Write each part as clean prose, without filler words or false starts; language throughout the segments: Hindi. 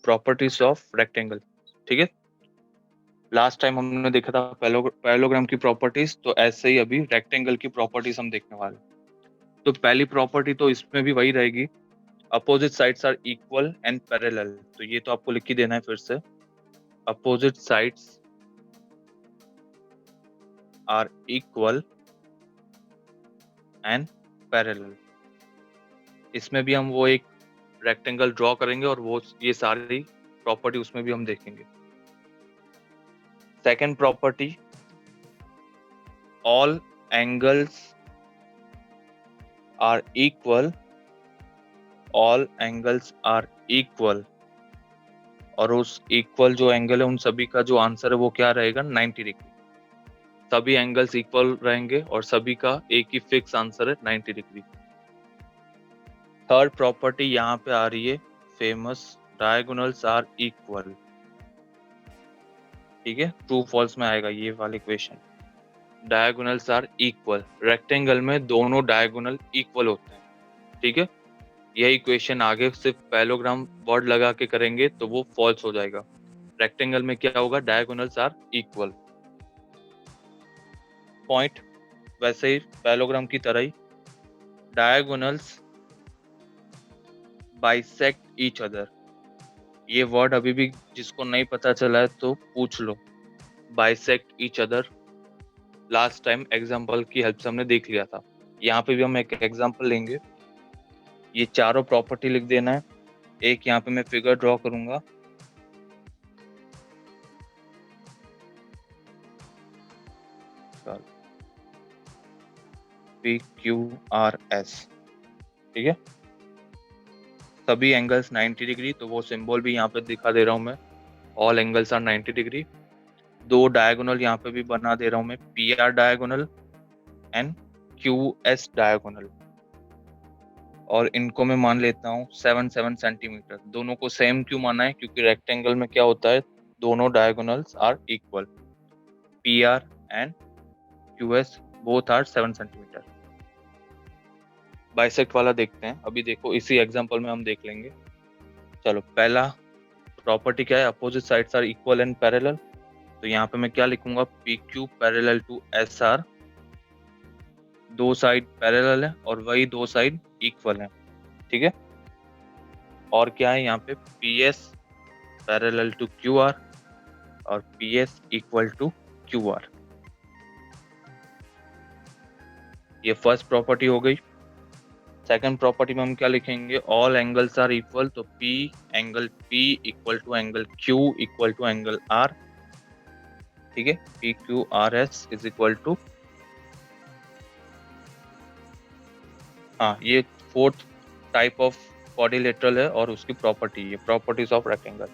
Properties of rectangle. ठीक है, लास्ट टाइम हमने देखा था पैरेललोग्राम की प्रॉपर्टीज, तो ऐसे ही अभी रेक्टेंगल की प्रॉपर्टीज हम देखने वाले। तो पहली प्रॉपर्टी तो इसमें भी वही रहेगी, opposite sides are equal and parallel. तो ये तो आपको लिख ही देना है फिर से, opposite sides are equal and parallel. इसमें भी हम वो एक रेक्टेंगल ड्रॉ करेंगे और वो ये सारी प्रॉपर्टी उसमें भी हम देखेंगे। Second property, all angles are equal, all angles are equal, और उस इक्वल जो एंगल है उन सभी का जो आंसर है वो क्या रहेगा, 90 डिग्री। सभी एंगल्स इक्वल रहेंगे और सभी का एक ही फिक्स आंसर है 90 डिग्री। थर्ड प्रॉपर्टी यहाँ पे आ रही है फेमस, डायगोनल्स आर इक्वल। ठीक है, ट्रू फॉल्स में आएगा ये वाला equation. Diagonals are equal, rectangle में दोनों डायगोनल इक्वल होते हैं। ठीक है, यह इक्वेशन आगे सिर्फ पैरेललोग्राम वर्ड लगा के करेंगे तो वो फॉल्स हो जाएगा। रेक्टेंगल में क्या होगा, डायगोनल्स आर इक्वल। पॉइंट वैसे ही पैरेललोग्राम की तरह ही, डायगोनल्स बाइसेक्ट ईच अदर। ये वर्ड अभी भी जिसको नहीं पता चला है तो पूछ लो, bisect each other last time example की हेल्प से हमने देख लिया था। यहाँ पे भी हम एक एग्जांपल लेंगे। ये चारों प्रॉपर्टी लिख देना है। एक यहाँ पे मैं फिगर ड्रॉ करूंगा, PQRS। ठीक है, सभी एंगल्स 90 डिग्री, तो वो सिंबल भी यहाँ पे दिखा दे रहा हूँ मैं, ऑल एंगल्स आर 90 डिग्री। दो डायगोनल यहाँ पे भी बना दे रहा हूँ मैं, PR diagonal and QS diagonal, और इनको मैं मान लेता हूँ 7 सेंटीमीटर। दोनों को सेम क्यों माना है, क्योंकि रेक्टेंगल में क्या होता है, दोनों diagonals are equal, PR and QS both are 7 centimetre. Bisect वाला देखते हैं, अभी देखो इसी एग्जांपल में हम देख लेंगे। चलो, पहला प्रॉपर्टी क्या है, opposite sides are equal and parallel. तो यहाँ पे मैं क्या लिखूंगा, PQ पैरेलल टू SR। दो साइड पैरेलल है और वही दो साइड इक्वल है। ठीक है, और क्या है यहाँ पे, PS पैरेलल टू QR और PS इक्वल टू QR। ये फर्स्ट प्रॉपर्टी हो गई। सेकंड प्रॉपर्टी में हम क्या लिखेंगे, ऑल एंगल्स आर इक्वल। तो P angle P equal to angle Q equal to angle R। ठीक है, PQRS इज इक्वल टू, हाँ ये फोर्थ टाइप ऑफ क्वाड्रिलेटरल है और उसकी प्रॉपर्टी है, प्रॉपर्टीज ऑफ रेक्टेंगल।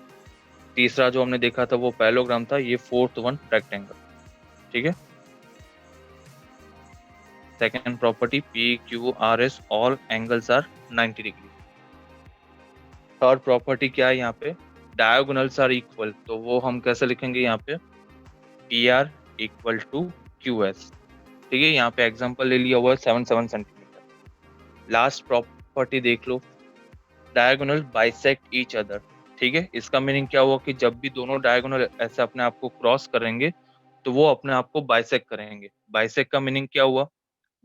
तीसरा जो हमने देखा था वो पैरेललोग्राम था, ये फोर्थ वन रेक्टेंगल। ठीक है, second property PQRS, all angles are 90 degree. Third property क्या है यहाँ पे, डायगोनल्स आर इक्वल। तो वो हम कैसे लिखेंगे यहाँ पे, PR इक्वल टू QS। ठीक है, यहाँ पे एग्जांपल ले लिया हुआ है 7 सेंटीमीटर। लास्ट प्रॉपर्टी देख लो, डायगोनल बाइसेक्ट ईच अदर। ठीक है, इसका मीनिंग क्या हुआ कि जब भी दोनों डायगोनल ऐसे अपने आप को क्रॉस करेंगे तो वो अपने आप को बाइसेक्ट करेंगे। बाइसेक्ट का मीनिंग क्या हुआ,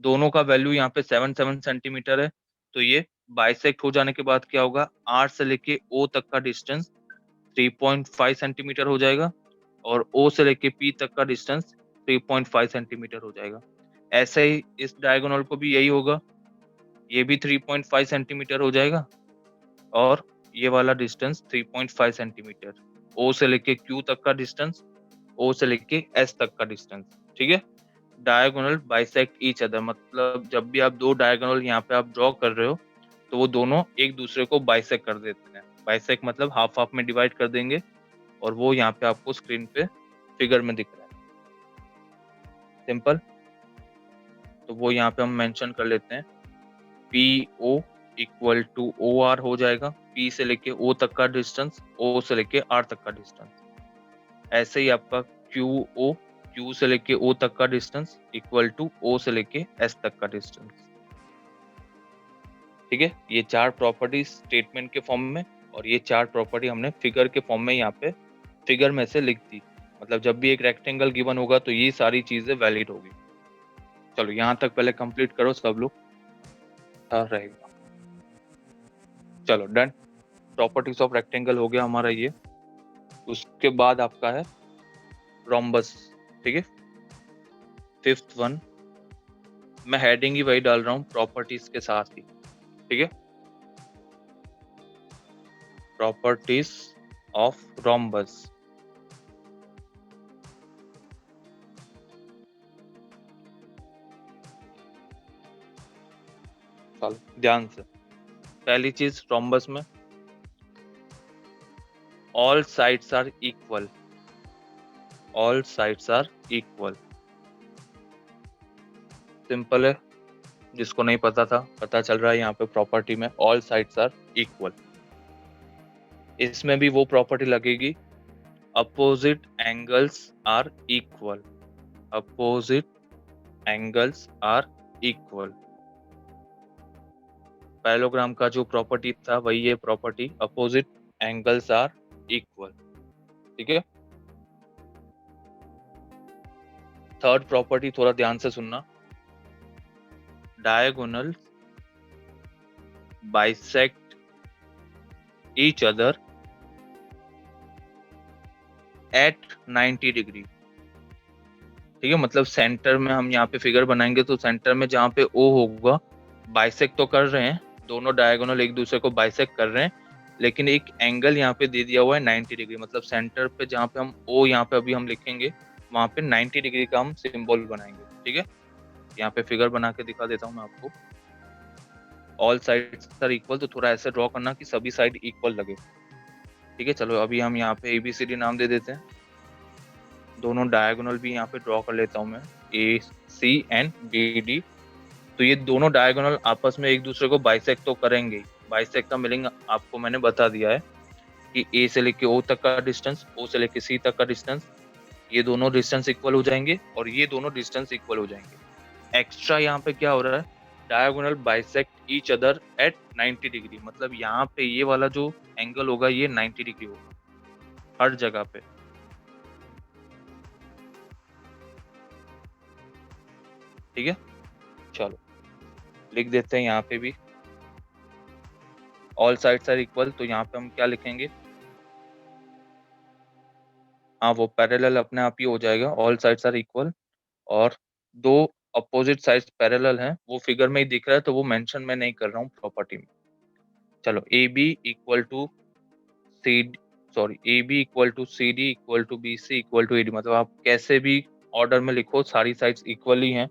दोनों का वैल्यू यहाँ पे 7 सेंटीमीटर है, तो ये बाइसेक्ट हो जाने के बाद क्या होगा, R से लेके O तक का डिस्टेंस 3.5 सेंटीमीटर हो जाएगा और O से लेके P तक का डिस्टेंस 3.5 सेंटीमीटर हो जाएगा। ऐसे ही इस डायगोनल को भी यही होगा, ये भी 3.5 सेंटीमीटर हो जाएगा और ये वाला डिस्टेंस 3.5 सेंटीमीटर। O से लेके Q तक का डिस्टेंस, O से लेके S तक का डिस्टेंस। ठीक है, डायगोनल बाइसेक्ट ईच अदर, मतलब जब भी आप दो डायगोनल यहाँ पे आप ड्रॉ कर रहे हो तो वो दोनों एक दूसरे को बाइसेक्ट कर देते हैं। बाइसेक्ट मतलब हाफ हाफ में डिवाइड कर देंगे, और वो यहाँ पे आपको स्क्रीन पे फिगर में दिख रहा है, सिंपल। तो वो यहाँ पे हम मेंशन कर लेते हैं, PO इक्वल टू OR हो जाएगा, P से लेके O तक का डिस्टेंस, O से लेके R तक का डिस्टेंस। ऐसे ही आपका QO, Q से लेके O तक का डिस्टेंस इक्वल टू O से लेके S तक का डिस्टेंस। ठीक है, ये चार प्रॉपर्टी स्टेटमेंट के फॉर्म में और ये 4 प्रॉपर्टी हमने फिगर के फॉर्म में यहाँ पे फिगर में से लिख दी। मतलब जब भी एक रेक्टेंगल गिवन होगा तो ये सारी चीजें वैलिड होगी। चलो यहाँ तक पहले कंप्लीट करो सब लोग, रहेगा। चलो डन, प्रॉपर्टीज ऑफ रेक्टेंगल हो गया हमारा ये। उसके बाद आपका है रोम्बस, ठीक है। 5th वन, मैं हेडिंग ही वही डाल रहा हूँ प्रॉपर्टीज के साथ ही, ठीक है। Properties of rhombus. चलो ध्यान से, पहली चीज रोम्बस में all sides are equal, all sides are equal. Simple है, जिसको नहीं पता था पता चल रहा है यहाँ पे प्रॉपर्टी में ऑल साइड्स आर इक्वल। इसमें भी वो प्रॉपर्टी लगेगी opposite angles are equal, opposite angles are equal. Parallelogram का जो प्रॉपर्टी था वही ये property, opposite angles are equal, ठीक है। थर्ड प्रॉपर्टी थोड़ा ध्यान से सुनना, diagonal bisect each other at 90 degree, ठीक है। मतलब सेंटर में हम यहाँ पे फिगर बनाएंगे तो सेंटर में जहाँ पे ओ होगा, बाइसेक्ट तो कर रहे हैं, दोनों डायगोनल एक दूसरे को बाइसेक्ट कर रहे हैं, लेकिन एक एंगल यहाँ पे दे दिया हुआ है 90 डिग्री। मतलब सेंटर पे जहाँ पे हम ओ यहाँ पे अभी हम लिखेंगे वहां पे 90 डिग्री का हम सिंबल बनाएंगे, ठीक है। यहाँ पे फिगर बना के दिखा देता हूँ मैं आपको। ऑल साइड्स आर इक्वल, तो थोड़ा ऐसे ड्रॉ करना कि सभी साइड इक्वल लगे, ठीक है। चलो अभी हम यहाँ पे ABCD नाम दे देते हैं। दोनों डायगोनल भी यहाँ पे ड्रॉ कर लेता हूँ मैं, AC एंड BD। तो ये दोनों डायगोनल आपस में एक दूसरे को बाइसेक्ट तो करेंगे। बाइसेक्ट का मीनिंग आपको मैंने बता दिया है कि A से लेके O तक का डिस्टेंस, O से लेके C तक का डिस्टेंस, ये दोनों डिस्टेंस इक्वल हो जाएंगे और ये दोनों डिस्टेंस इक्वल हो जाएंगे। एक्स्ट्रा यहाँ पे क्या हो रहा है, diagonal bisect each other at 90 degree. मतलब यहाँ पे ये वाला जो एंगल होगा ये 90 डिग्री होगा हर जगह पे, ठीक है। चलो लिख देते हैं यहाँ पे भी ऑल साइड्स आर इक्वल। तो यहाँ पे हम क्या लिखेंगे, हाँ वो पैरेलल अपने आप ही हो जाएगा, ऑल साइड्स आर इक्वल। और दो अपोजिट साइड्स पैरेलल हैं, वो फिगर में ही दिख रहा है तो वो मेंशन मैं नहीं कर रहा हूँ प्रॉपर्टी में। चलो AB equal to C, sorry AB equal to CD equal to BC equal to AD। मतलब आप कैसे भी ऑर्डर में लिखो सारी साइड्स इक्वली हैं,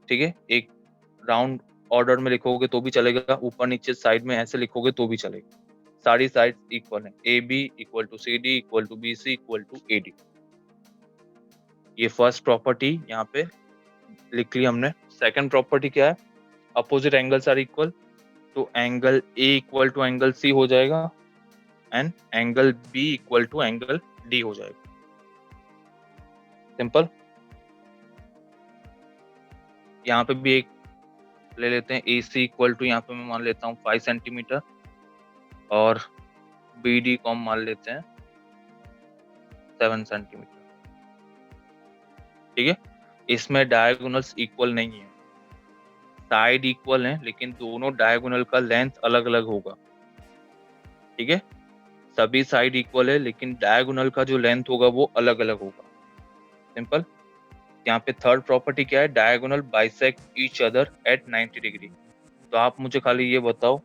ठीक है। एक राउंड ऑर्डर में लिखोगे तो भी चलेगा, ऊपर नीचे साइड में ऐसे लिखोगे तो भी चलेगा, सारी साइड्स इक्वल हैं। AB equal to CD equal to BC equal to AD। ये फर्स्ट प्रॉपर्टी यहाँ पे लिख ली हमने। सेकंड प्रॉपर्टी क्या है, अपोजिट एंगल्स आर इक्वल। तो angle A equal to angle C हो जाएगा and angle B equal to angle D हो जाएगा। सिंपल। यहाँ पे भी एक ले लेते हैं, AC इक्वल टू यहाँ पे मैं मान लेता हूँ 5 सेंटीमीटर और BD को हम मान लेते हैं 7 सेंटीमीटर, ठीक है। इसमें डायगोनल्स इक्वल नहीं है, साइड इक्वल हैं लेकिन दोनों डायगोनल का लेंथ अलग अलग होगा, ठीक है। सभी साइड इक्वल है लेकिन डायगोनल का जो लेंथ होगा वो अलग अलग होगा। सिंपल। यहाँ पे थर्ड प्रॉपर्टी क्या है, diagonal bisect each other at 90 degree. तो आप मुझे खाली ये बताओ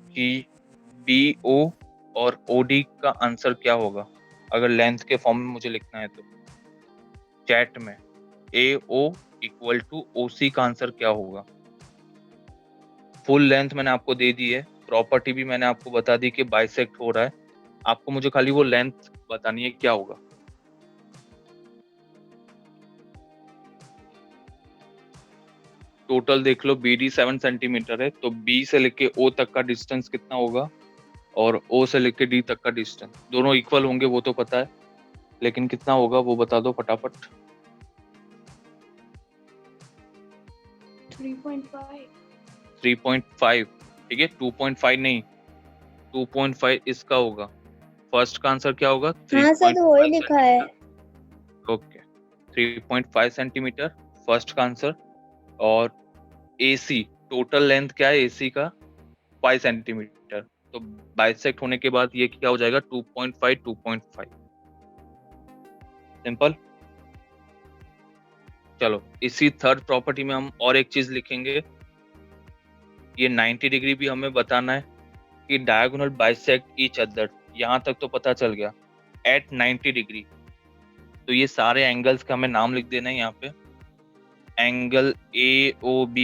कि BO और OD का आंसर क्या होगा अगर लेंथ के फॉर्म में मुझे लिखना है तो। चैट में AO इक्वल टू OC का आंसर क्या होगा। फुल लेंथ मैंने आपको दे दी है, प्रॉपर्टी भी मैंने आपको बता दी कि बाइसेक्ट हो रहा है, आपको मुझे खाली वो लेंथ बतानी है क्या होगा। टोटल देख लो, BD 7 सेंटीमीटर है तो B से लेके O तक का डिस्टेंस कितना होगा और O से लेके D तक का डिस्टेंस, दोनों इक्वल होंगे वो तो पता है, लेकिन कितना होगा वो बता दो फटाफट। 3.5। 3.5, ठीक है। 2.5 नहीं, 2.5 इसका होगा। फर्स्ट का आंसर क्या होगा? हाँ सर, तो वही लिखा है। ओके, 3.5 सेंटीमीटर फर्स्ट का आंसर। और AC टोटल लेंथ क्या है AC का? 5 सेंटीमीटर। तो बाइसेक्ट होने के बाद ये क्या हो जाएगा? 2.5 2.5। सिंपल। चलो इसी थर्ड प्रॉपर्टी में हम और एक चीज लिखेंगे। ये 90 डिग्री भी हमें बताना है कि डायगोनल बाइसेक्ट ईच अदर। यहां तक तो पता चल गया एट 90 डिग्री। तो ये सारे एंगल्स का हमें नाम लिख देना है यहाँ पे। एंगल AOB,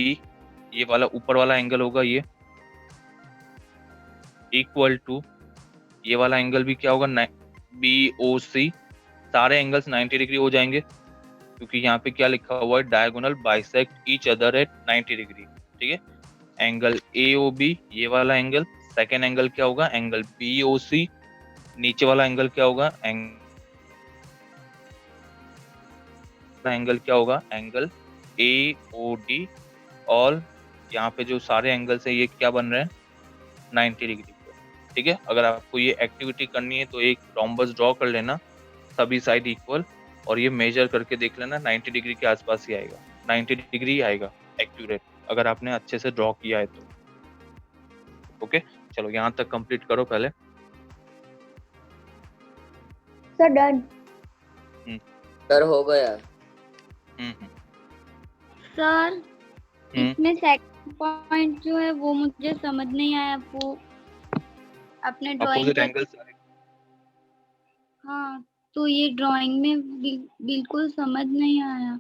ये वाला ऊपर वाला एंगल होगा ये, इक्वल टू ये वाला एंगल भी क्या होगा? BOC। सारे एंगल्स 90 डिग्री हो जाएंगे क्योंकि यहाँ पे क्या लिखा हुआ है? Diagonal bisect each other at 90 degree. ठीक है, एंगल AOB ये वाला एंगल, सेकेंड एंगल क्या होगा? Angle BOC। नीचे वाला एंगल क्या होगा? एंगल क्या होगा? Angle AOD। और यहाँ पे जो सारे एंगल्स है ये क्या बन रहे हैं? 90 डिग्री पे। ठीक है, अगर आपको ये एक्टिविटी करनी है तो एक रोम्बस ड्रॉ कर लेना, सभी साइड इक्वल, और ये मेजर करके देख लेना 90 डिग्री के आसपास ही आएगा। 90 डिग्री आएगा एक्यूरेट, अगर आपने अच्छे से ड्रॉ किया है तो। ओके, चलो यहाँ तक कंप्लीट करो पहले। Sir done. सर हो गया। सर इसमें सेकंड पॉइंट जो है वो मुझे समझ नहीं आया, वो अपने ड्राइंग अपोजिट पे। एंगल्स। हाँ, तो ये ड्राइंग में बिल्कुल समझ नहीं आया।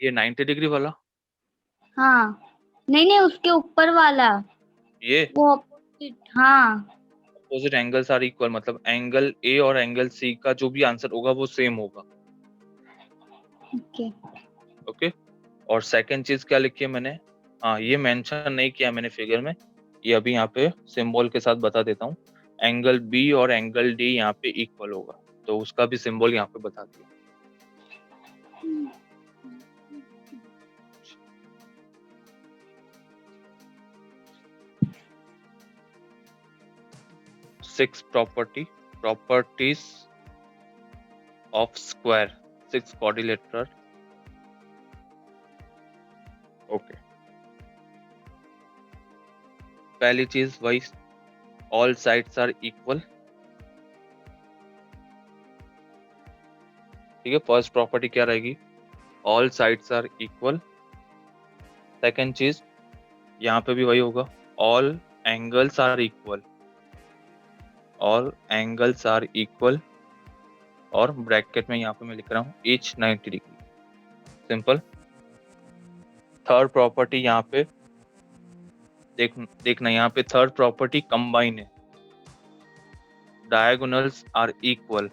ये 90 डिग्री वाला? हाँ, नहीं उसके ऊपर वाला, ये वो ऑपोजिट। हाँ अपोजिट एंगल्स आर इक्वल, मतलब एंगल A और एंगल C का जो भी आंसर होगा वो सेम होगा। ओके। ओके, और सेकंड चीज क्या लिखी है मैंने? हाँ, ये मेंशन नहीं किया मैंने फिगर में, ये अभी यहाँ पे सिंबल के साथ बता देता हूँ। एंगल B और एंगल D यहाँ पे इक्वल होगा, तो उसका भी सिंबल यहाँ पे बता दिया। Six properties of square, 6 quadrilateral. Okay, पहली चीज वही, ऑल साइड्स आर इक्वल। ठीक है, फर्स्ट प्रॉपर्टी क्या रहेगी? All sides are equal. Second चीज यहाँ पे भी वही होगा, all angles are equal. All angles are equal, और ब्रैकेट में यहाँ पे मैं लिख रहा हूँ each 90 degree. Simple. Third property यहाँ पे देखना, यहाँ पे थर्ड प्रॉपर्टी कंबाइन है। Diagonals are equal,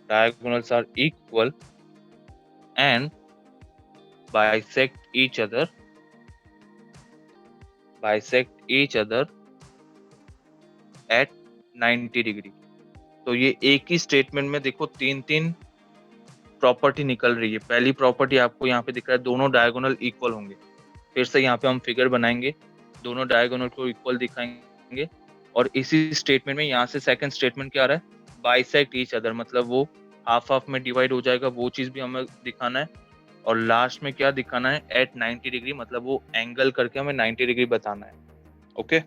diagonals are equal and bisect each other at 90 degree. तो ये एक ही स्टेटमेंट में देखो तीन तीन प्रॉपर्टी निकल रही है। पहली प्रॉपर्टी आपको यहाँ पे दिख रहा है, दोनों डायगोनल इक्वल होंगे। फिर से यहाँ पे हम फिगर बनाएंगे, दोनों डायगोनल को इक्वल दिखाएंगे। और इसी स्टेटमेंट में यहाँ से सेकंड स्टेटमेंट क्या आ रहा है? बाइसेक्ट ईच अदर, मतलब वो हाफ हाफ में डिवाइड हो जाएगा, वो चीज भी हमें दिखाना है। और लास्ट में क्या दिखाना है? एट 90 डिग्री, मतलब वो एंगल करके हमें 90 डिग्री बताना है। ओके,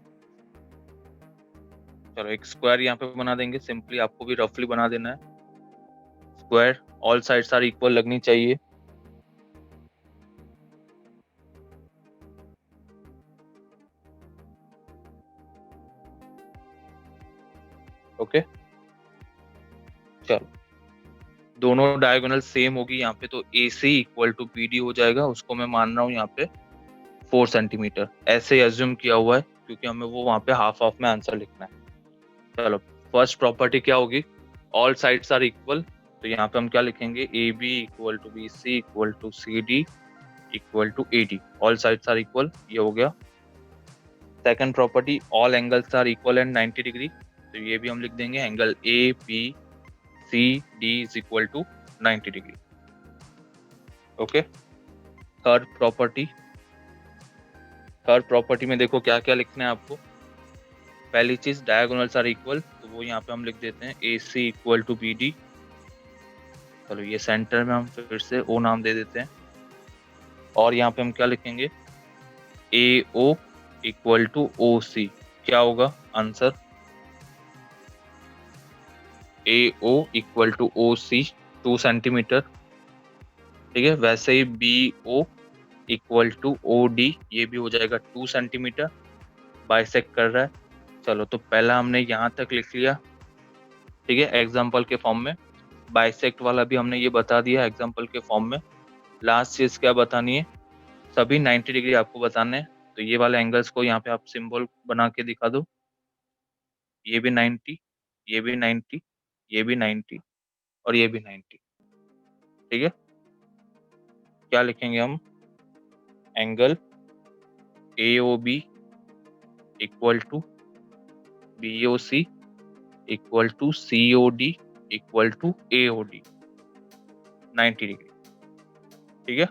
चलो एक स्क्वायर यहाँ पे बना देंगे सिंपली, आपको भी रफली बना देना है। Square, all sides are equal लगनी चाहिए। ओके, चलो दोनों डायगोनल सेम होगी यहाँ पे, तो AC इक्वल टू BD हो जाएगा। उसको मैं मान रहा हूँ यहाँ पे 4 सेंटीमीटर, ऐसे एज्यूम किया हुआ है क्योंकि हमें वो वहाँ पे हाफ हाफ में आंसर लिखना है। चलो फर्स्ट प्रॉपर्टी क्या होगी? All sides are equal. तो यहाँ पे हम क्या लिखेंगे? AB equal to BC equal to CD equal to AD। All sides are equal, ये हो गया। Second property, all angles are equal and 90 degree. तो ये भी हम लिख देंगे, angle ABCD is equal to 90 degree. Okay, third property, third property में देखो क्या क्या लिखना है आपको। पहली चीज डायगोनल्स आर इक्वल, तो वो यहाँ पे हम लिख देते हैं ए सी इक्वल टू बी डी। चलो ये सेंटर में हम फिर से ओ नाम दे देते हैं। और यहाँ पे हम क्या लिखेंगे, ए O equal to O C. क्या होगा answer, A O equal to O C 2 centimetre. ठीक है, वैसे ही B O equal to O D, ये भी हो जाएगा 2 सेंटीमीटर, बाइसेक्ट कर रहा है। चलो तो पहला हमने यहाँ तक लिख लिया, ठीक है, एग्जाम्पल के फॉर्म में। बाइसेक्ट वाला भी हमने ये बता दिया एग्जाम्पल के फॉर्म में। लास्ट चीज क्या बतानी है, सभी 90 डिग्री आपको बताने हैं। तो ये वाले एंगल्स को यहाँ पे आप सिंबल बना के दिखा दो। ये भी 90, ये भी 90, ये भी 90 और ये भी 90। ठीक है, क्या लिखेंगे हम, angle A O B equal to B O C equal to C O D equal to A O D 90 degree. ठीक है,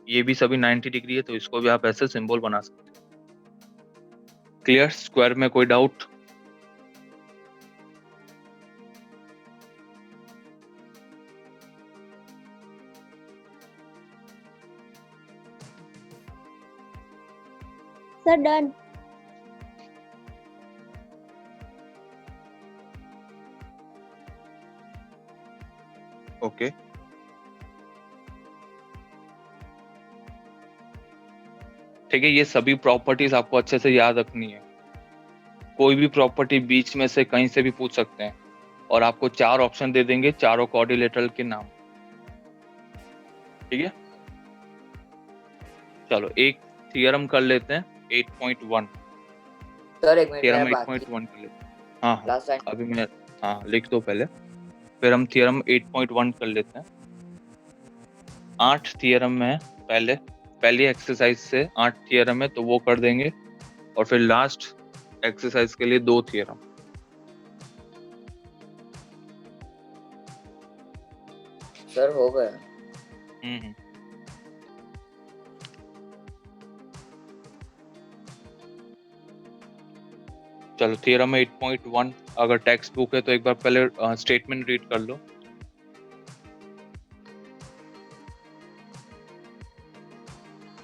ये भी सभी 90 डिग्री है, तो इसको भी आप ऐसे सिंबल बना सकते हैं। क्लियर, स्क्वायर में कोई डाउट? Sir done. ओके, ठीक है, ये सभी प्रॉपर्टीज आपको अच्छे से याद रखनी है। कोई भी प्रॉपर्टी बीच में से कहीं से भी पूछ सकते हैं, और आपको 4 ऑप्शन दे देंगे, चारों कोऑर्डिनेटर के नाम। ठीक है, चलो एक थियरम कर लेते हैं 8.1। सर एक मिनट थियरम मेरा बाकी 8.1 कर लेते हैं। हाँ हाँ, लास्ट टाइम। अभी मैं, हाँ लिख दो पहले, फिर हम थियरम 8.1 कर लेते हैं। 8 थियरम में है, पहली एक्सरसाइज से 8 थियरम है, तो वो कर देंगे, और फिर लास्ट एक्सरसाइज के लिए 2 थियरम। सर हो गया। हम्म, चलो थियरम 8.1, अगर टेक्स्ट बुक है तो एक बार पहले स्टेटमेंट रीड कर लो।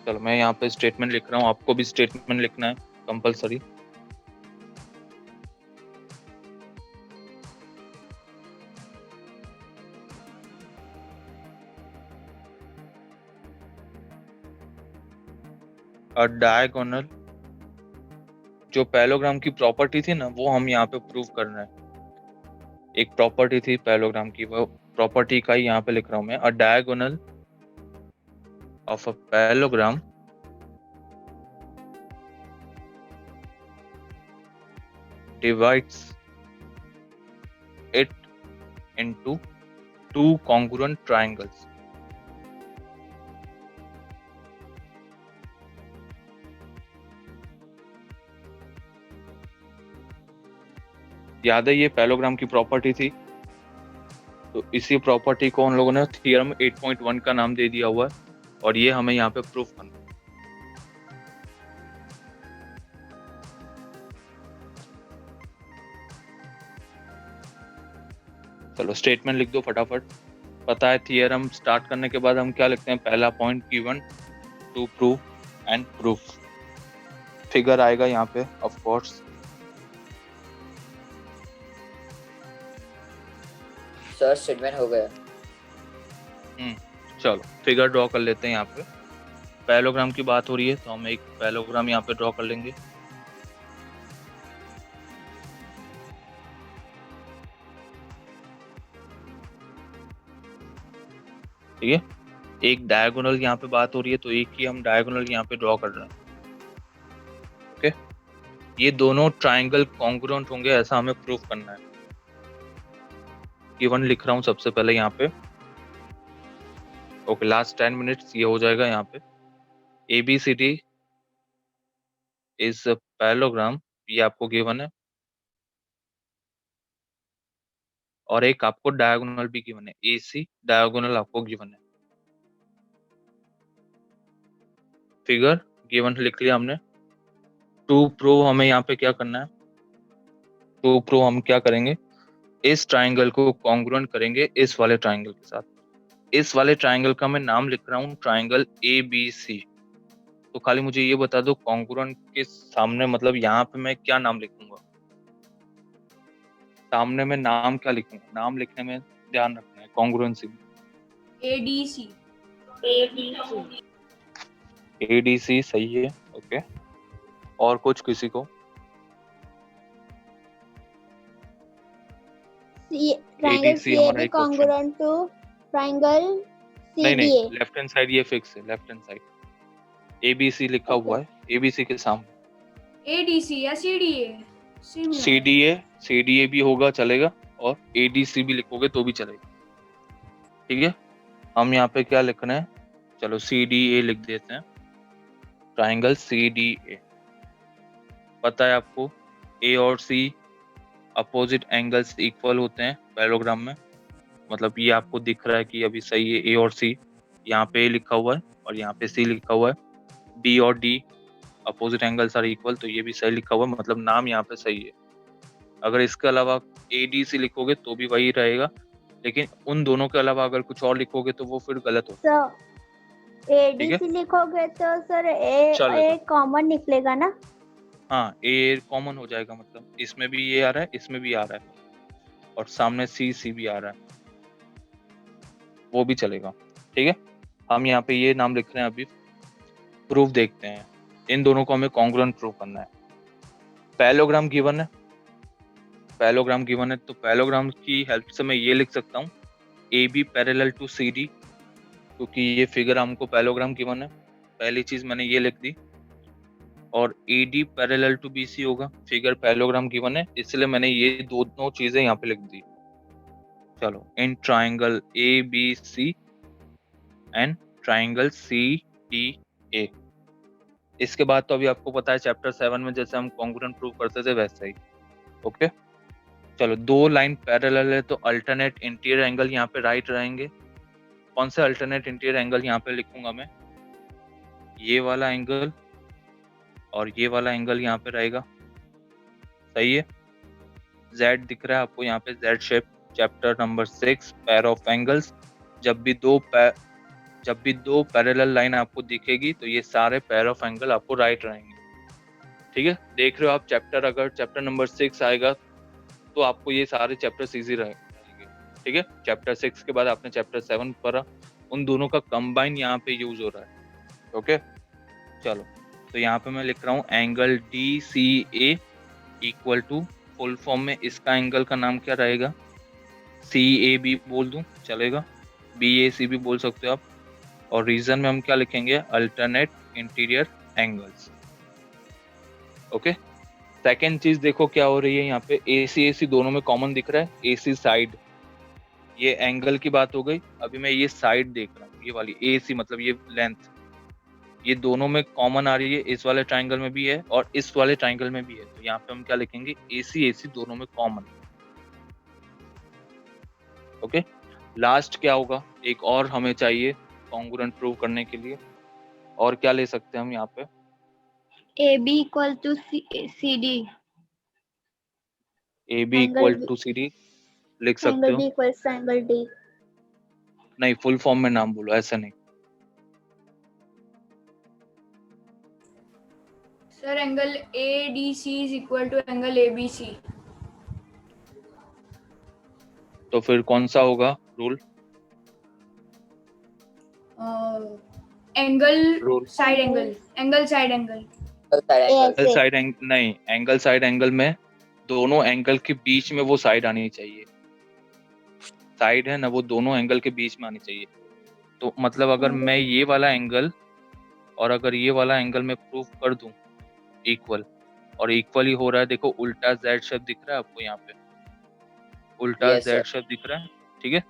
चलो मैं यहाँ पे स्टेटमेंट लिख रहा हूँ, आपको भी स्टेटमेंट लिखना है कंपलसरी। और डायगोनल, जो पैलोग्राम की प्रॉपर्टी थी ना, वो हम यहाँ पे प्रूव कर रहे हैं। एक प्रॉपर्टी थी पैलोग्राम की, वो प्रॉपर्टी का ही यहाँ पे लिख रहा हूँ मैं। अ diagonal of a parallelogram divides it into 2 congruent triangles. याद है ये पैलोग्राम की प्रॉपर्टी थी, तो इसी प्रॉपर्टी को हम लोगों ने थियरम 8.1 का नाम दे दिया हुआ है, और ये हमें यहाँ पे प्रूफ करना है। चलो स्टेटमेंट लिख दो फटाफट। पता है थियरम स्टार्ट करने के बाद हम क्या लिखते हैं, पहला point given to prove and proof. Figure आएगा यहाँ पे ऑफ कोर्स। सर स्टेटमेंट हो गया। चलो फिगर ड्रॉ कर लेते हैं यहाँ पे। पैलोग्राम की बात हो रही है, तो हम एक पैलोग्राम यहाँ पे ड्रॉ कर लेंगे। ठीक है, एक डायगोनल यहाँ पे बात हो रही है, तो एक ही हम डायगोनल यहाँ पे ड्रॉ कर रहे हैं। ओके, ये दोनों ट्राइंगल कॉन्ग्रुएंट होंगे, ऐसा हमें प्रूफ करना है। गिवन लिख रहा हूँ सबसे पहले यहाँ पे। ओके, लास्ट 10 मिनट्स ये हो जाएगा यहाँ पे। ABCD इज पैलोग्राम, ये आपको गिवन है, और एक आपको डायगोनल भी गिवन है, AC डायगोनल आपको गिवन है। फिगर गिवन लिख लिया हमने। टू प्रूव हमें यहाँ पे क्या करना है, टू प्रूव हम क्या करेंगे, इस ट्राइंगल को कॉन्ग्रुएंट करेंगे इस वाले ट्राइंगल के साथ। इस वाले ट्राइंगल का मैं नाम लिख रहा हूँ ट्राइंगल ABC। तो खाली मुझे ये बता दो कॉन्ग्रुएंट के सामने मतलब यहाँ पे मैं क्या नाम लिखूंगा, सामने में नाम क्या लिखूंगा, नाम लिखने में ध्यान रखना है कॉन्ग्रुएंसी। ADC। ADC सही है, ओके। और कुछ किसी को? ट्राइंगल ADC हमारा CAB एक ऑप्शन, कॉन्ग्रुएंट टू ट्राइंगल नहीं नहीं, CDA। लेफ्ट हैंड साइड ये फिक्स है, लेफ्ट हैंड साइड ABC लिखा हुआ है, ABC के सामने ADC या CDA सेम ही CDA भी होगा चलेगा, और ADC भी लिखोगे तो भी चलेगा, ठीक है। हम यहाँ पे क्या लिख रहे हैं, चलो CDA लिख देते हैं, ट्राइंगल CDA। पता है आपको A और C अपोजिट एंगल्स इक्वल होते हैं पैरेललोग्राम में, मतलब ये आपको दिख रहा है कि अभी सही है A और C, यहाँ पे A लिखा हुआ है और यहाँ पे C लिखा हुआ है, B और D opposite angles are equal, तो ये भी सही लिखा हुआ है, मतलब नाम यहाँ पे सही है। अगर इसके अलावा ADC लिखोगे तो भी वही रहेगा, लेकिन उन दोनों के अलावा अगर कुछ और लिखोगे तो वो फिर गलत होता है। सर ठीक है, ADC लिखोगे तो सर ए चलेगा। कॉमन निकलेगा ना? हाँ A कॉमन हो जाएगा, मतलब इसमें भी ये आ रहा है, इसमें भी आ रहा है, और सामने C भी आ रहा है, वो भी चलेगा, ठीक है। हम यहाँ पे ये नाम लिख रहे हैं, अभी प्रूफ देखते हैं। इन दोनों को हमें कॉन्ग्रुएंट प्रूव करना है। पैरेललोग्राम गिवन है, पैरेललोग्राम गिवन है, तो पैरेललोग्राम की हेल्प से मैं ये लिख सकता हूँ AB पैरेलल टू CD, क्योंकि ये फिगर हमको पैरेललोग्राम गिवन है, पहली चीज मैंने ये लिख दी। और AD पैरेलल टू BC होगा, फिगर पैरेललोग्राम गिवन है, इसलिए मैंने ये दोनों चीजें यहाँ पे लिख दी। चलो, in triangle ABC and triangle CDA। इसके बाद तो अभी आपको पता है चैप्टर 7 में जैसे हम कॉन्ग्रुएंट प्रूव करते थे वैसा ही, ओके। चलो, दो लाइन पैरेलल है तो अल्टरनेट इंटीरियर एंगल यहाँ पे राइट रहेंगे। कौन सा अल्टरनेट इंटीरियर एंगल यहाँ पे लिखूंगा मैं, ये वाला एंगल और ये वाला एंगल यहाँ पे रहेगा, सही है। Z दिख रहा है आपको यहाँ पे, Z shape, chapter number 6 pair of angles. जब भी दो पैरेलल लाइन आपको दिखेगी तो ये सारे पेयर ऑफ एंगल आपको राइट रहेंगे, ठीक है। देख रहे हो आप, चैप्टर अगर चैप्टर नंबर 6 आएगा तो आपको ये सारे चैप्टर इजी रहेंगे, ठीक है। चैप्टर 6 के बाद आपने चैप्टर 7 पढ़ा, उन दोनों का कंबाइन यहाँ पे यूज हो रहा है, ओके। चलो, तो यहाँ पे मैं लिख रहा हूँ angle DCA equal to, full form में इसका एंगल का नाम क्या रहेगा, CAB बोल दूं चलेगा, BAC भी बोल सकते हो आप, और रीजन में हम क्या लिखेंगे, alternate interior angles, okay. Second चीज देखो क्या हो रही है यहाँ पे, AC दोनों में कॉमन दिख रहा है, AC साइड, ये एंगल की बात हो गई। अभी मैं ये साइड देख रहा हूँ, ये वाली AC मतलब ये लेंथ, ये दोनों में कॉमन आ रही है, इस वाले ट्राइंगल में भी है और इस वाले ट्राइंगल में भी है, तो यहाँ पे हम क्या लिखेंगे, AC दोनों में कॉमन, ओके। लास्ट क्या होगा, एक और हमें चाहिए कॉन्ग्रुएंट प्रूव करने के लिए, और क्या ले सकते हैं हम यहाँ पे, AB equal to CD। AB equal to CD लिख सकते एंगल हो। B equals to angle D। नहीं, फुल फॉर्म में नाम बोलो, ऐसा नहीं। Sir angle ADC is equal to angle ABC। तो फिर कौन सा होगा rule, angle rule side angle, angle side angle. Angle ऐसे। साइड एंगल नहीं, एंगल साइड एंगल में दोनों एंगल के बीच में वो साइड आनी चाहिए, साइड है ना, वो दोनों एंगल के बीच में आनी चाहिए। तो मतलब अगर मैं ये वाला एंगल और अगर ये वाला एंगल में प्रूव कर दूं इक्वल, और इक्वल ही हो रहा है, देखो उल्टा Z शेप दिख रहा है आपको यहाँ पे, उल्टा Yes, Z sir. शेप दिख रहा है, ठीक है।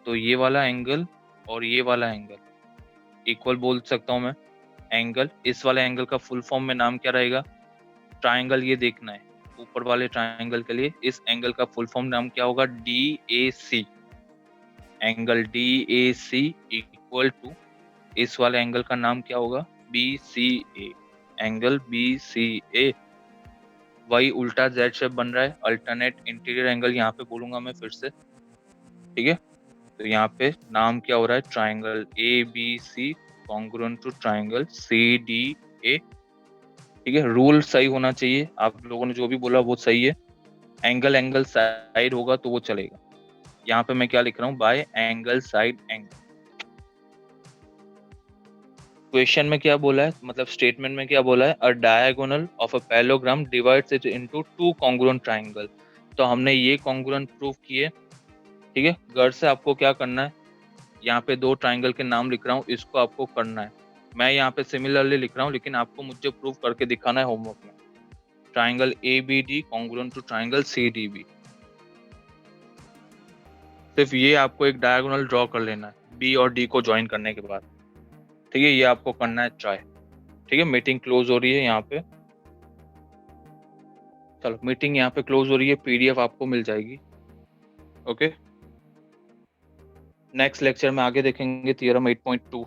तो ये वाला एंगल और ये वाला एंगल इक्वल बोल सकता हूँ मैं। एंगल, इस वाले एंगल का फुल फॉर्म में नाम क्या रहेगा, ट्राइंगल ये देखना है, ऊपर वाले ट्राइंगल के लिए इस एंगल का फुल फॉर्म नाम क्या होगा, DAC। Angle DAC equal to इस वाले एंगल का नाम क्या होगा, BCA। एंगल BCA, वही उल्टा Z शेप बन रहा है, अल्टरनेट इंटीरियर एंगल यहाँ पे बोलूंगा मैं फिर से, ठीक है। तो यहाँ पे नाम क्या हो रहा है, triangle ABC congruent to triangle CDA, ठीक है। रूल सही होना चाहिए, आप लोगों ने जो भी बोला वो सही है। एंगल साइड होगा तो वो चलेगा। यहाँ पे मैं क्या लिख रहा हूँ, bye angle side angle. Question में क्या बोला है, मतलब स्टेटमेंट में क्या बोला है, अ diagonal of a parallelogram divides it into two congruent triangle. तो हमने ये कॉन्ग्रुएंट प्रूव किए, ठीक है। घर से आपको क्या करना है, यहाँ पे दो ट्राइंगल के नाम लिख रहा हूँ, इसको आपको करना है। मैं यहाँ पे सिमिलरली लिख रहा हूँ, लेकिन आपको मुझे प्रूव करके दिखाना है होमवर्क में। Triangle ABD congruent to triangle CDB। सिर्फ ये आपको एक डायगोनल ड्रॉ कर लेना है B और D को ज्वाइन करने के बाद, ठीक है। ये आपको करना है ट्राई, ठीक है। मीटिंग क्लोज हो रही है यहाँ पे, चलो मीटिंग यहाँ पे क्लोज हो रही है, PDF आपको मिल जाएगी, ओके। नेक्स्ट लेक्चर में आगे देखेंगे थियरम 8.2।